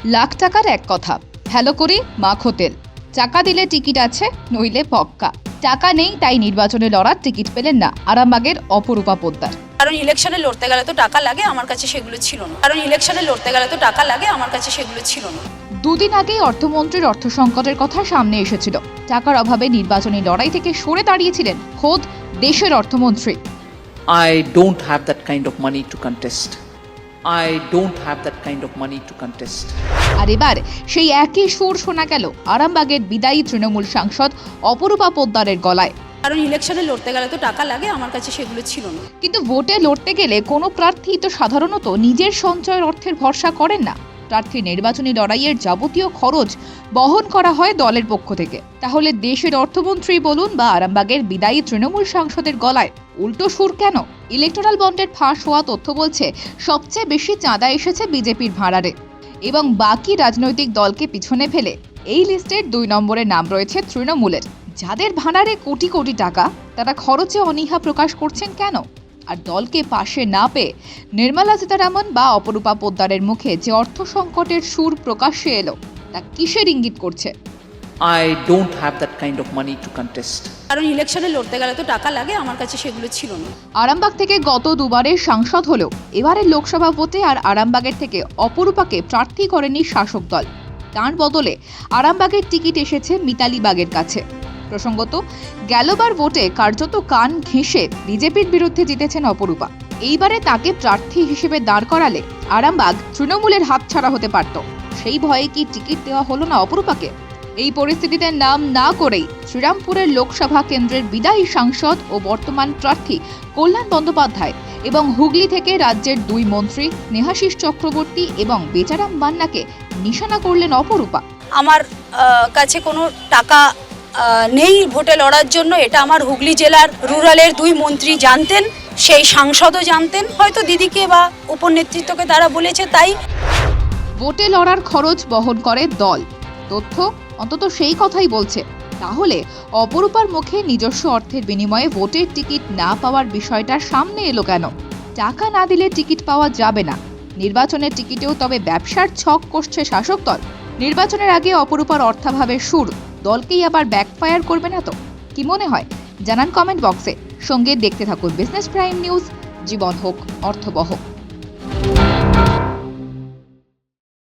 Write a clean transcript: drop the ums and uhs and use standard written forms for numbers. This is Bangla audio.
লাখ টাকার এক কথা, ভালো করে মাখো তেল। টাকা দিলে টিকিট আছে, নইলে পক্কা। টাকা নেই, তাই নির্বাচনে লড়ার টিকিট পেলেন না আরামবাগের অপরূপা পোদ্দার। কারণ ইলেকশনে লড়তে গেলে তো টাকা লাগে, আমার কাছে সেগুলো ছিল না। দুদিন আগেই অর্থমন্ত্রীর অর্থ সংকটের কথা সামনে এসেছিল। টাকার অভাবে নির্বাচনী লড়াই থেকে সরে দাঁড়িয়েছিলেন খোদ দেশের অর্থমন্ত্রী। I don't have that kind of money to contest. আর এবার সেই একই সুর শোনা গেল আরামবাগের বিদায়ী তৃণমূল সাংসদ অপরূপা পোদ্দারের গলায়। কারণ ইলেকশনে লড়তে গেলে তো টাকা লাগে, আমার কাছে সেগুলো ছিল না। কিন্তু ভোটে লড়তে গেলে কোনো প্রার্থী তো সাধারণত নিজের সঞ্চয়ের অর্থের ভরসা করেন না। প্রার্থীর নির্বাচনী লড়াইয়ের যাবতীয় খরচ বহন করা হয় দলের পক্ষ থেকে। তাহলে দেশের অর্থমন্ত্রী বলুন বা আরামবাগের বিদায়ী তৃণমূল সাংসদের গলায় উল্টো সুর কেন? ইলেকটোরাল বন্ডের ফাঁস হওয়া তথ্য বলছে সবচেয়ে বেশি চাঁদা এসেছে বিজেপির ভাঁড়ারে এবং বাকি রাজনৈতিক দলকে পিছনে ফেলে এই লিস্টের 2 নম্বরের নাম রয়েছে তৃণমূলের। যাদের ভাঁড়ারে কোটি কোটি টাকা, তারা খরচে অনীহা প্রকাশ করছেন কেন? আর দলকে পাশে না পেয়ে নির্মলা সীতারামন বা অপরূপা পোদ্দারের মুখে যে অর্থ সংকটের সুর প্রকাশ্যে এলো, তা কিসের ইঙ্গিত করছে? I don't have that kind of money to contest. কারণ ইলেকশনে লড়তে গেলে তো টাকা লাগে, আমার কাছে সেগুলো ছিল না। আরামবাগ থেকে গত 2 বারের সাংসদ হলেও এবারের লোকসভা ভোটে আর আরামবাগের থেকে অপরূপাকে প্রার্থী করেনি শাসক দল। তার বদলে আরামবাগের টিকিট এসেছে মিতালি বাগের কাছে। প্রসঙ্গত, গেলবার ভোটে কার্যত কান ঘেঁষে বিজেপির বিরুদ্ধে জিতেছেন অপরূপা। এইবারে তাকে প্রার্থী হিসেবে দাঁড় করালে আরামবাগ তৃণমূলের হাতছাড়া হতে পারত। সেই ভয়ে কি টিকিট দেওয়া হলো না অপরূপাকে? এই পরিস্থিতিতে নাম না করেই শ্রীরামপুরের লোকসভা কেন্দ্রের বিদায়ী সাংসদ ও বর্তমান প্রার্থী কল্যাণ বন্দ্যোপাধ্যায় এবং হুগলি থেকে রাজ্যের 2 মন্ত্রী স্নেহাশিস চক্রবর্তী এবং বেচারাম বান্নাকে নিশানা করলেন অপরূপা। আমার কাছে কোনো টাকা নেই ভোটে লড়ার জন্য, এটা আমার হুগলি জেলার রুরালের 2 মন্ত্রী জানতেন, সেই সাংসদও জানতেন, হয়তো দিদিকে বা উপনেতৃত্বকে তারা বলেছে তাই। ভোটে লড়ার খরচ বহন করে দল, তথ্য অন্তত সেই কথাই বলছে। তাহলে অপরূপার মুখে নিজস্ব অর্থের বিনিময়ে ভোটের টিকিট না পাওয়ার বিষয়টা সামনে এলো কেন? টাকা না দিলে টিকিট পাওয়া যাবে না, নির্বাচনের টিকিটেও তবে ব্যবসার ছক কষছে শাসক দল। নির্বাচনের আগে অপরূপার অর্থাভাবের সুর দলকেই আবার ব্যাকফায়ার করবে না তো? কি মনে হয় জানান কমেন্ট বক্সে। সঙ্গে দেখতে থাকুন বিজনেস প্রাইম নিউজ। জীবন হোক অর্থবহ।